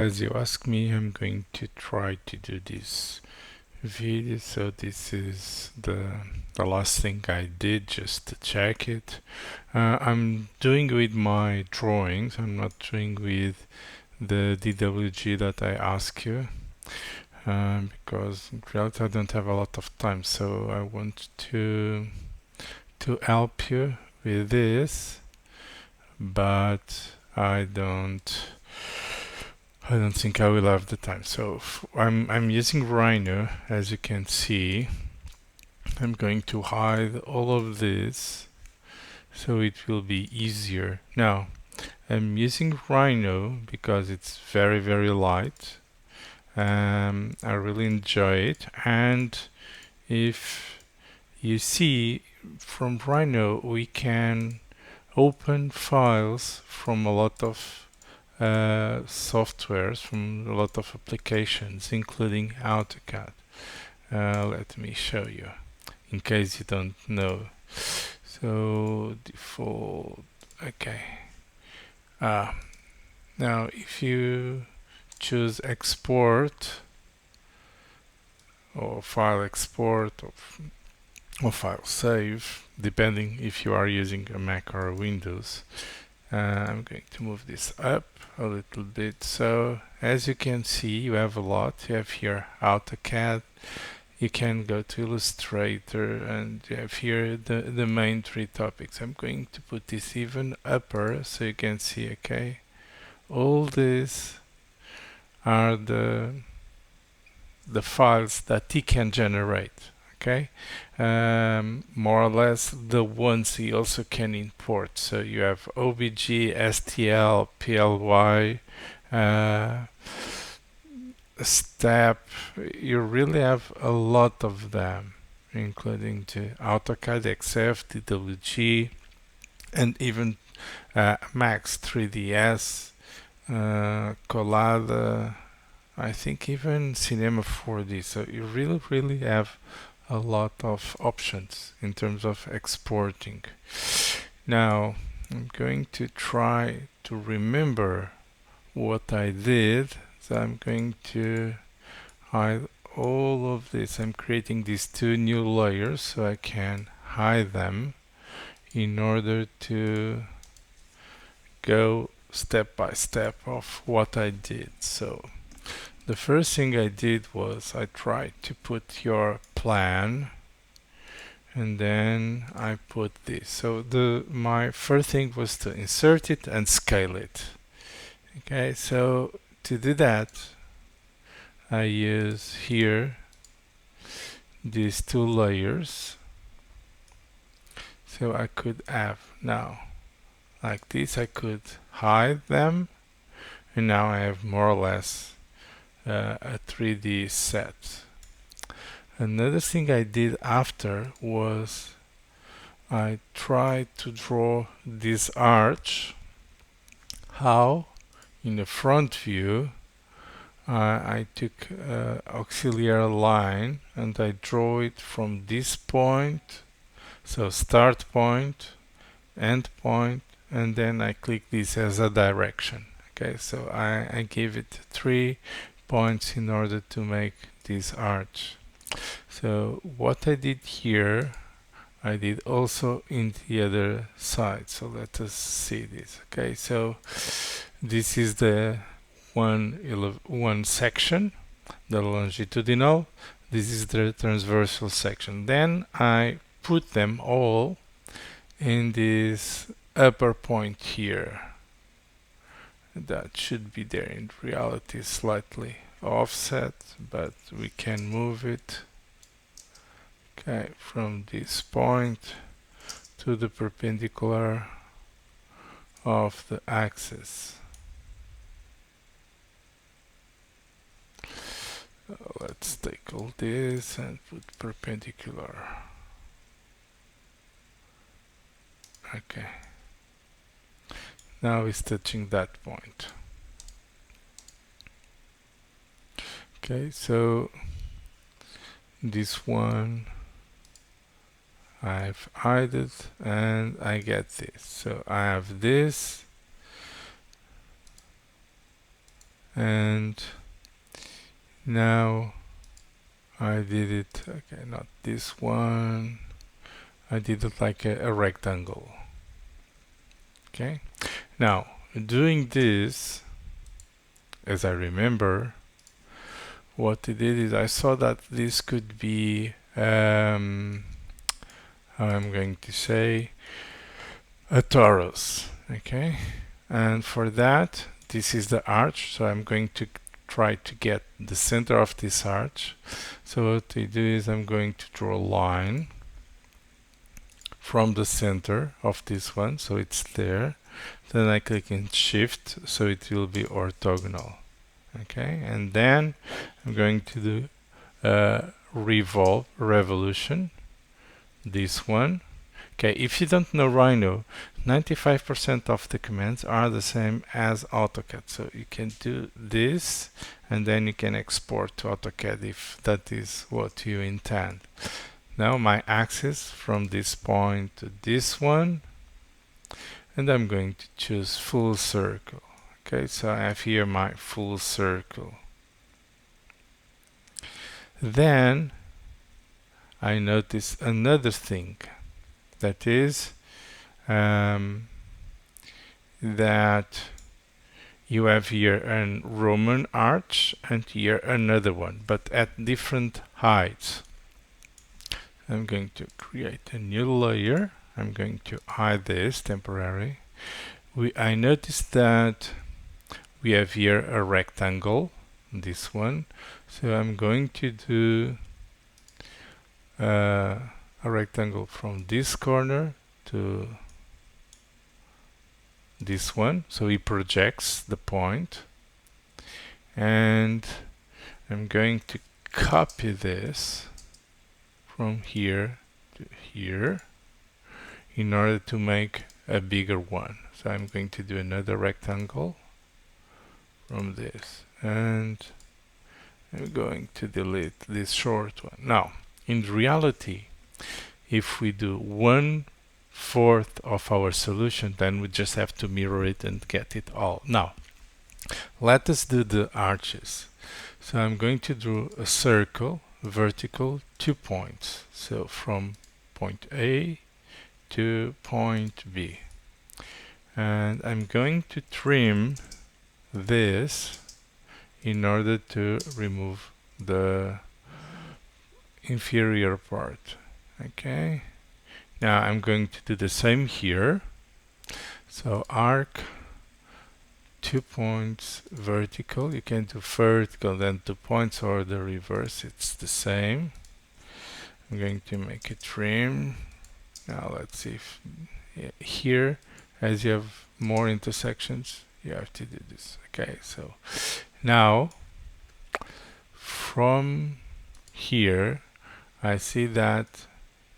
As you ask me, I'm going to try to do this video. So this is the last thing I did just to check it. I'm doing with my drawings. I'm not doing with the DWG that I ask you because in reality I don't have a lot of time. So I want to help you with this, but I don't think I will have the time. So I'm using Rhino, as you can see. I'm going to hide all of this so it will be easier. Now, I'm using Rhino because it's very light. I really enjoy it, and if you see from Rhino we can open files from a lot of softwares, from a lot of applications, including AutoCAD. Let me show you, in case you don't know. So default, okay. Now if you choose export or file export or file save, depending if you are using a Mac or a Windows, I'm going to move this up a little bit. So as you can see, you have a lot. You have here AutoCAD, you can go to Illustrator, and you have here the main three topics. I'm going to put this even upper so you can see, okay, all these are the files that he can generate, okay. More or less the ones he also can import. So you have OBG, STL, PLY, step. You really have a lot of them, including the AutoCAD, XF, DWG, and even Max 3ds, Collada, I think even Cinema 4D. So you really have a lot of options in terms of exporting. Now I'm going to try to remember what I did. So I'm going to hide all of this. I'm creating these two new layers so I can hide them in order to go step by step of what I did. So the first thing I did was I tried to put your plan, and then I put this. So my first thing was to insert it and scale it. Okay, so to do that I use here these two layers. So I could have now like this, I could hide them, and now I have more or less a 3D set. Another thing I did after was I tried to draw this arch. How? In the front view, I took auxiliary line and I draw it from this point, so start point, end point, and then I click this as a direction. Okay, so I gave it 3 points in order to make this arch. So what I did here, I did also in the other side. So let us see this. Okay, so this is the one section, the longitudinal. This is the transversal section. Then I put them all in this upper point here. That should be there. In reality, slightly offset, but we can move it. Okay, from this point to the perpendicular of the axis. Let's take all this and put perpendicular. Okay. Now it's touching that point. Okay, so this one I've hidden and I get this. So I have this, and now I did it, okay, not this one, I did it like a rectangle. Okay, now doing this, as I remember, what I did is I saw that this could be how I'm going to say a torus. Okay, and for that, this is the arch, so I'm going to try to get the center of this arch. So what I do is I'm going to draw a line from the center of this one, so it's there. Then I click in shift, so it will be orthogonal. Okay, and then I'm going to do revolution, this one. Okay, if you don't know Rhino, 95% of the commands are the same as AutoCAD. So you can do this and then you can export to AutoCAD if that is what you intend. Now my axis from this point to this one, and I'm going to choose full circle. Okay, so I have here my full circle. Then I notice another thing, that is that you have here a Roman arch and here another one, but at different heights. I'm going to create a new layer. I'm going to hide this temporarily. I noticed that we have here a rectangle, this one, so I'm going to do a rectangle from this corner to this one, so he projects the point, and I'm going to copy this from here to here in order to make a bigger one. So I'm going to do another rectangle from this, and I'm going to delete this short one. Now, in reality, if we do 1/4 of our solution, then we just have to mirror it and get it all. Now, let us do the arches. So I'm going to draw a circle, vertical, 2 points. So from point A to point B. And I'm going to trim this in order to remove the inferior part. Okay, now I'm going to do the same here. So arc, 2 points vertical. You can do vertical then 2 points, or the reverse, it's the same. I'm going to make a trim. Now let's see if here, as you have more intersections, you have to do this. Okay, so now from here I see that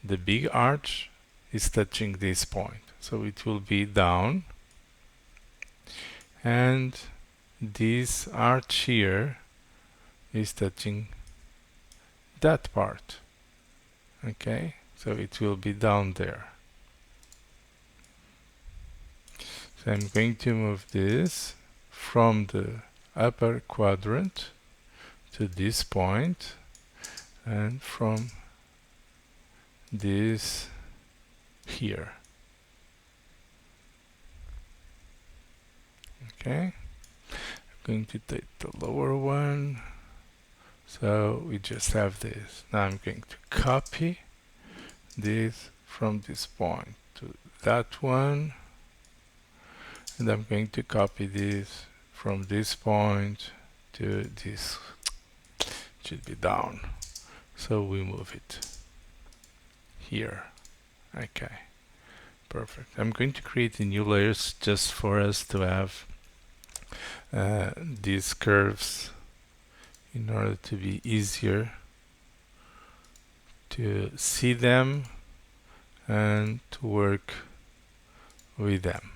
the big arch is touching this point, so it will be down, and this arch here is touching that part. Okay, so it will be down there. So I'm going to move this from the upper quadrant to this point, and from this here. Okay, I'm going to take the lower one, so we just have this. Now I'm going to copy this from this point to that one, and I'm going to copy this from this point to this. It should be down, so we move it here. Okay, perfect. I'm going to create a new layers just for us to have these curves in order to be easier to see them and to work with them.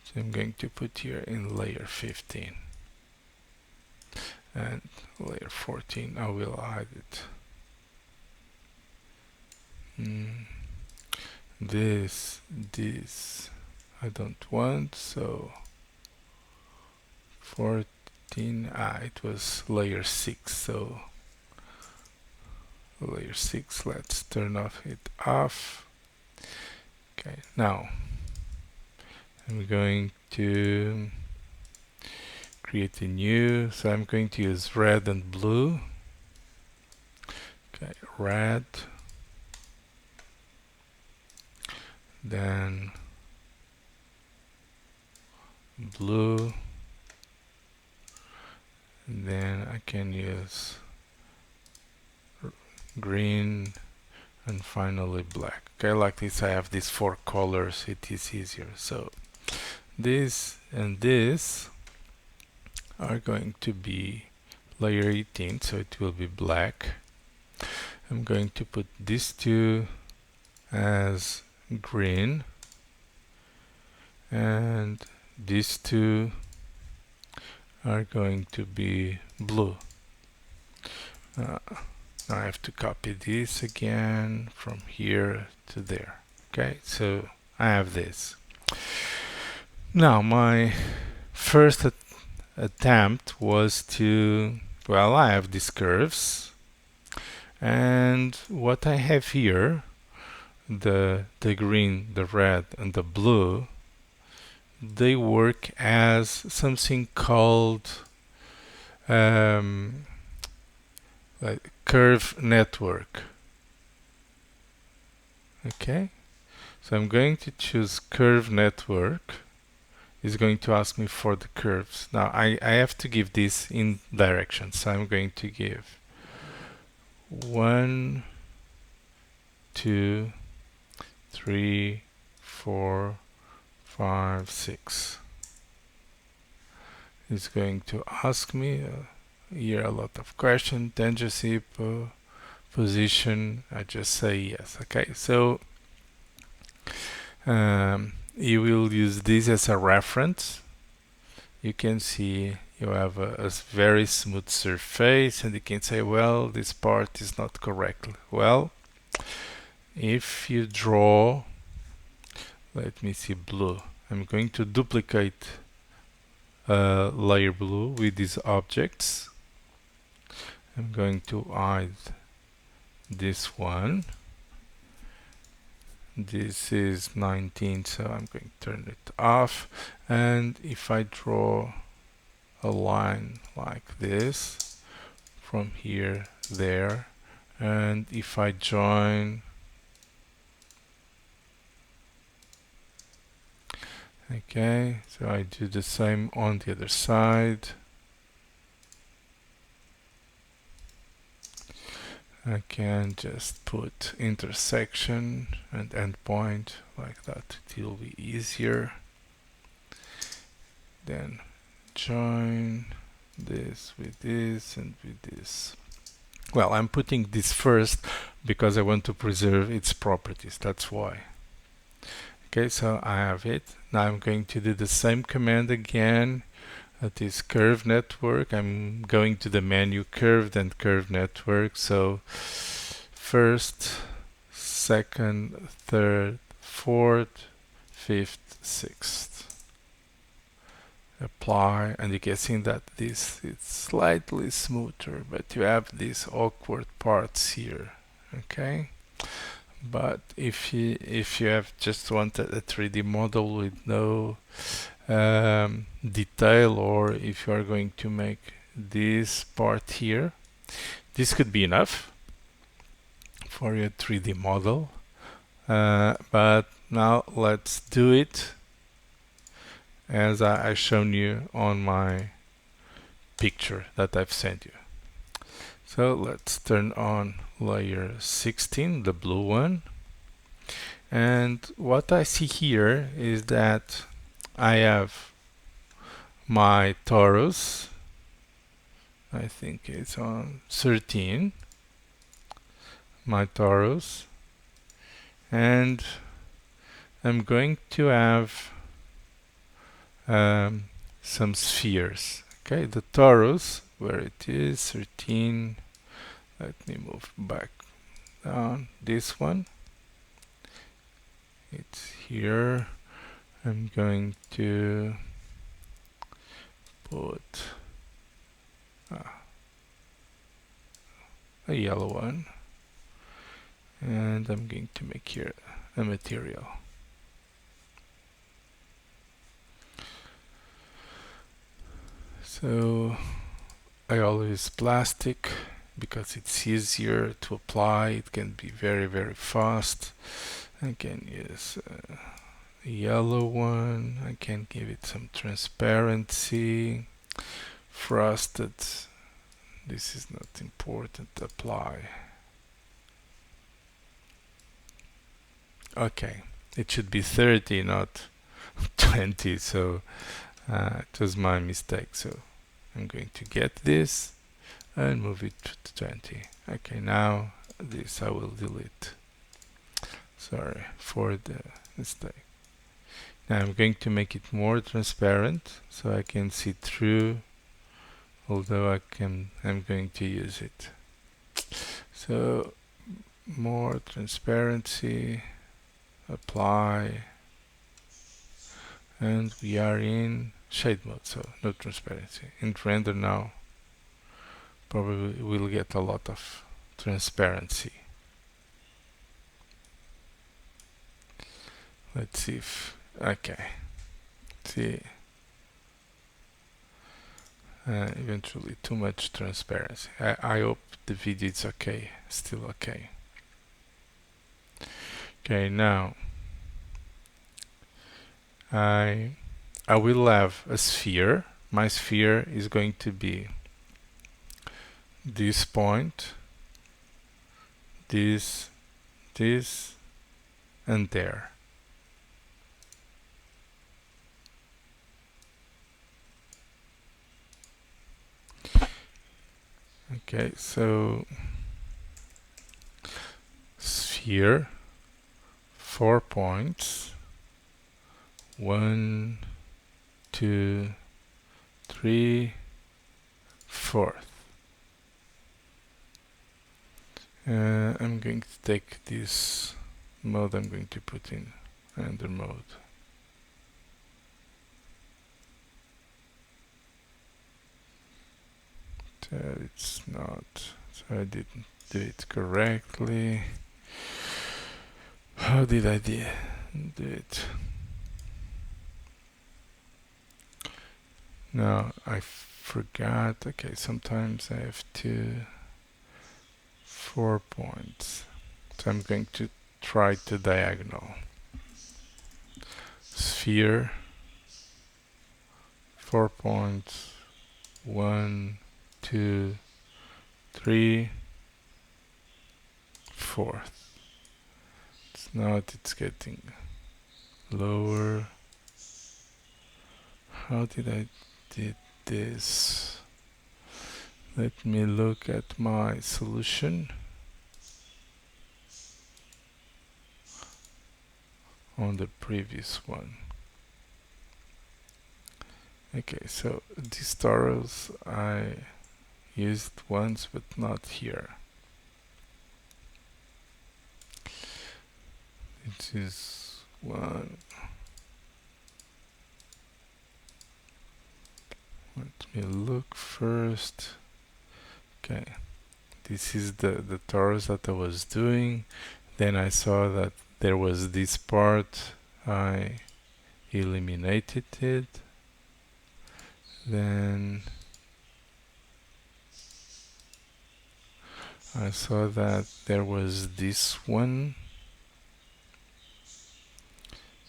So I'm going to put here in layer 15, and layer 14 I will hide it. This I don't want, so 13. It was layer 6, so layer 6, let's turn it off. Okay, now I'm going to create a new, so I'm going to use red and blue. Okay, red, then blue, and then I can use green, and finally black. Okay, like this I have these 4 colors, it is easier. So this and this are going to be layer 18, so it will be black. I'm going to put these two as green, and these two are going to be blue. Now I have to copy this again from here to there. Okay, so I have this. Now my first attempt was to, well, I have these curves, and what I have here, the green, the red, and the blue, they work as something called like curve network. Okay, so I'm going to choose curve network. It's going to ask me for the curves. Now I have to give this in direction, so I'm going to give 1, 2, 3, 4, 5, 6. It's going to ask me here a lot of questions. Tangency, position. I just say yes. Okay, so you will use this as a reference. You can see you have a very smooth surface, and you can say, well, this part is not correct. Well, if you draw, let me see, blue, I'm going to duplicate layer blue with these objects. I'm going to hide this one. This is 19, so I'm going to turn it off. And if I draw a line like this from here there, and if I join, okay, so I do the same on the other side. I can just put intersection and endpoint like that, it will be easier. Then join this with this and with this. Well, I'm putting this first because I want to preserve its properties, that's why. Okay, so I have it. Now I'm going to do the same command again. That is curve network. I'm going to the menu curved and curve network. So first, second, third, fourth, fifth, sixth. Apply, and you can see that this is slightly smoother, but you have these awkward parts here. Okay, but if you have just wanted a 3D model with no detail, or if you are going to make this part here, this could be enough for your 3D model, but now let's do it as I shown you on my picture that I've sent you. So let's turn on layer 16, the blue one, and what I see here is that I have my torus, I think it's on 13, my torus, and I'm going to have some spheres. Okay, the torus, where it is, 13, let me move back down, this one, it's here. I'm going to put a yellow one, and I'm going to make here a material. So I always use plastic because it's easier to apply. It can be very fast. I can use a yellow one. I can give it some transparency. Frosted, this is not important. Apply. Okay, it should be 30, not 20, so it was my mistake. So I'm going to get this and move it to 20. Okay, now this I will delete. Sorry for the mistake. Now I'm going to make it more transparent so I can see through, although I'm going to use it. So more transparency, apply, and we are in shade mode, so no transparency. In render now, probably we'll get a lot of transparency. Let's see if, okay, see, eventually too much transparency. I hope the video is okay, still okay. Okay, now I will have a sphere. My sphere is going to be this point, this, and there. Okay, so sphere, 4 points, 1, 2, 3, 4. I'm going to take this mode, I'm going to put in render mode. It's not, so I didn't do it correctly. How did I do it? No, I forgot. Okay, sometimes I have 4 points. So I'm going to try to diagonal. Sphere, 4 points, 1, 2, 3, 4. It's not, it's getting lower. How did I did this? Let me look at my solution on the previous one. Okay, so these torus I used once, but not here. It is one. Let me look first. Okay, this is the torus that I was doing. Then I saw that there was this part. I eliminated it. Then I saw that there was this one,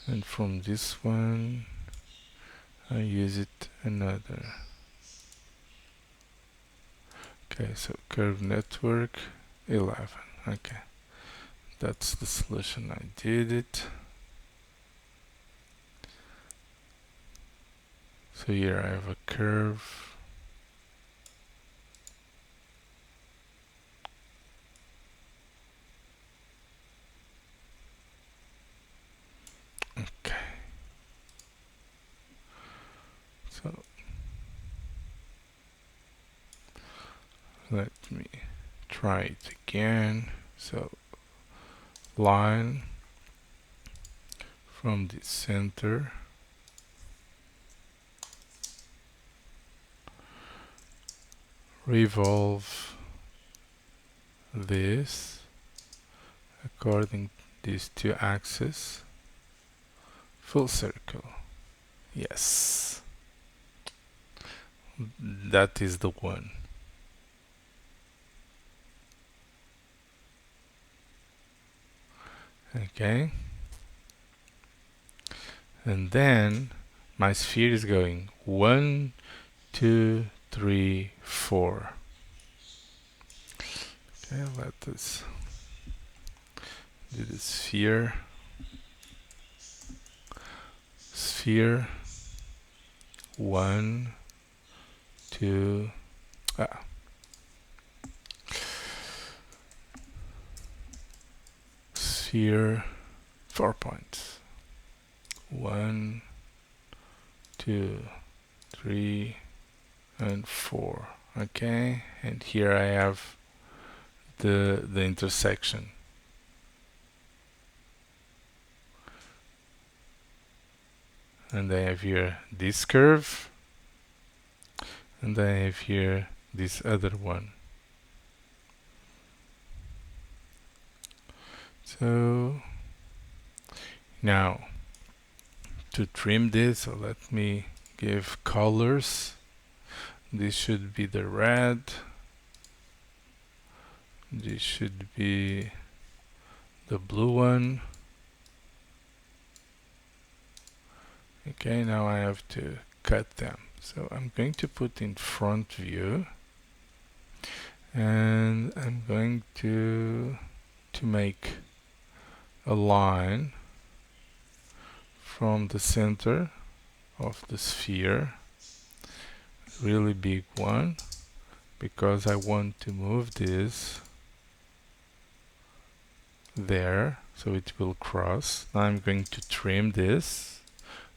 and from this one I use it another. Okay, so curve network 11. Okay, that's the solution. I did it. So here I have a curve. Okay. So let me try it again. So line from the center, revolve this according these two axes. Full circle. Yes. That is the one. Okay. And then my sphere is going 1, 2, 3, 4. Okay, let us do the sphere. Sphere 1, 2, sphere 4 points. 1, 2, 3, and 4. Okay, and here I have the intersection. And I have here this curve, and I have here this other one. So now to trim this, so let me give colors. This should be the red. This should be the blue one. Okay, now I have to cut them. So I'm going to put in front view, and I'm going to make a line from the center of the sphere, really big one, because I want to move this there so it will cross. Now I'm going to trim this.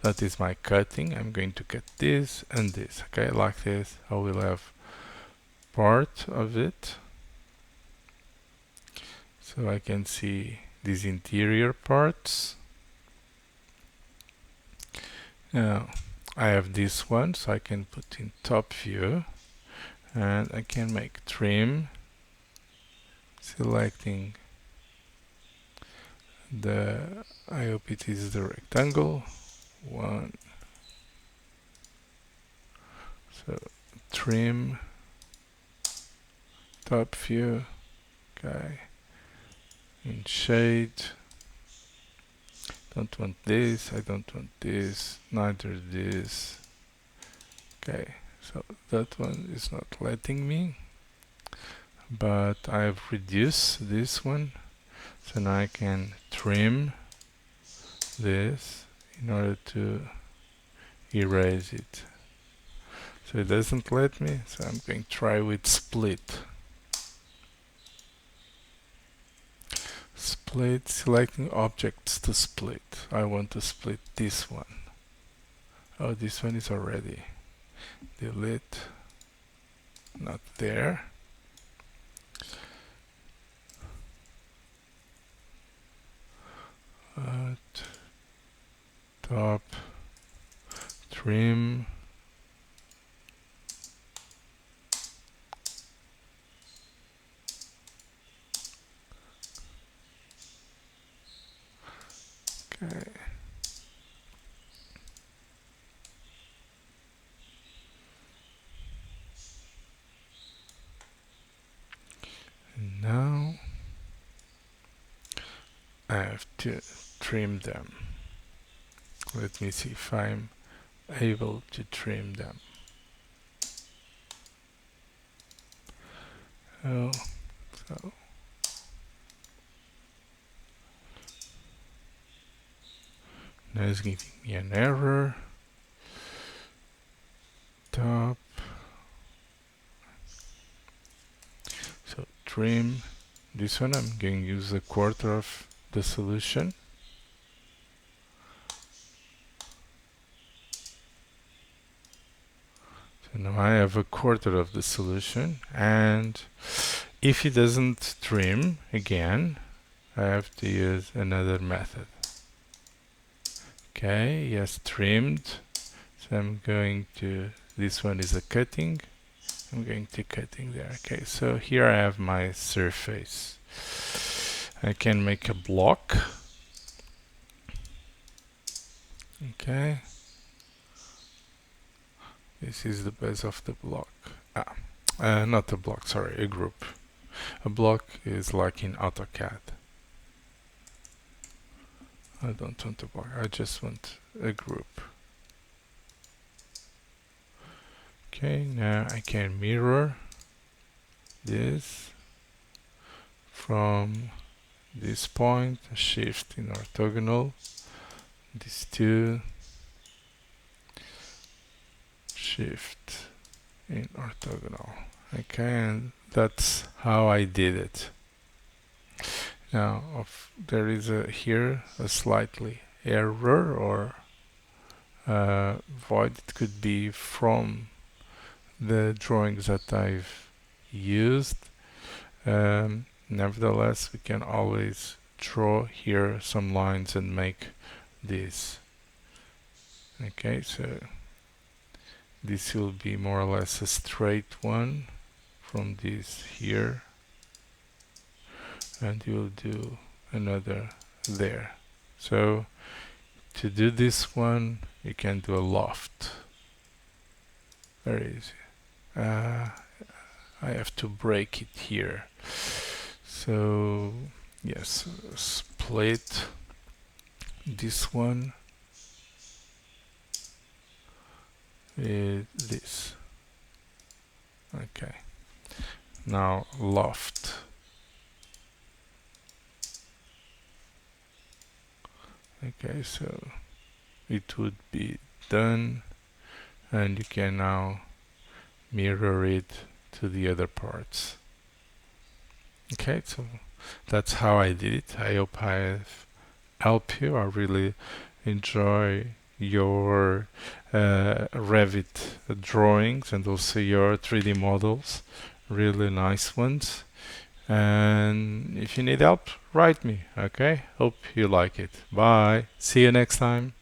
That is my cutting. I'm going to cut this and this. Okay, like this. I will have part of it, so I can see these interior parts. Now I have this one, so I can put in top view, and I can make trim, selecting I hope it is the rectangle one. So trim, top view, okay, in shade. Don't want this, I don't want this, neither this. Okay, so that one is not letting me, but I've reduced this one, so now I can trim this in order to erase it. So it doesn't let me, so I'm going to try with split. Split, selecting objects to split. I want to split this one. Oh, this one is already. Delete. Not there. Top, trim, okay. And now I have to trim them. Let me see if I'm able to trim them. Oh, so now it's giving me an error. Top. So trim. This one I'm going to use a quarter of the solution. So now I have a quarter of the solution, and if it doesn't trim again, I have to use another method. Okay, yes, trimmed. So I'm going to, this one is a cutting, I'm going to cutting there. Okay, so here I have my surface. I can make a block. Okay, this is the base of the block. Not a block, sorry, a group. A block is like in AutoCAD. I don't want a block, I just want a group. Okay, now I can mirror this from this point, shift in orthogonal, these two, shift in orthogonal. Okay, and that's how I did it. Now, there is here a slightly error or void. It could be from the drawings that I've used. Nevertheless, we can always draw here some lines and make this. Okay, so this will be more or less a straight one from this here, and you'll do another there. So to do this one, you can do a loft. Very easy. I have to break it here. So yes, split this one with this. Okay. Now loft. Okay, so it would be done, and you can now mirror it to the other parts. Okay, so that's how I did it. I hope I've helped you. I really enjoy your Revit drawings and also your 3D models, really nice ones. And if you need help, write me. Okay, hope you like it. Bye, see you next time.